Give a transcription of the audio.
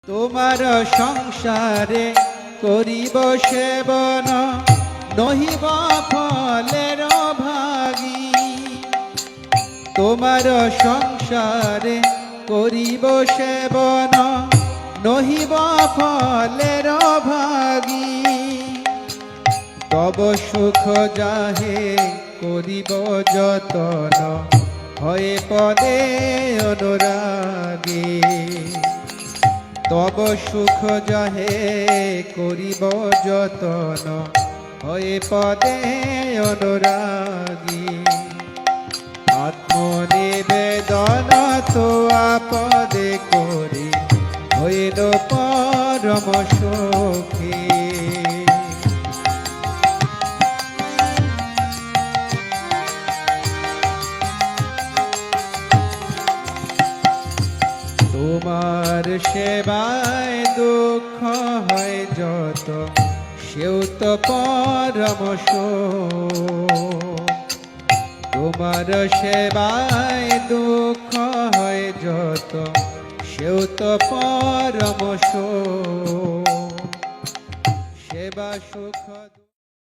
তোমার সংসারে করিব সেবন, নহিব ফলের ভাগী। তোমার সংসারে করিব সেবন, নহিব ফলের ভাগী। তব সুখ যাহে করিব যতন, হয়ে পদে অনুরাগী। তব সুখ যাহে করিব যতন, হয়ে পদে অনুরাগী। আত্মনিবেদন তো আপদে করি, হইল পরম সুখী। তোমার সেবায় দুঃখ হয় যত, সেও তো পরম সুখ। তোমার সেবায় দুঃখ হয় যত, সেও তো পরম সুখ। সেবা সুখ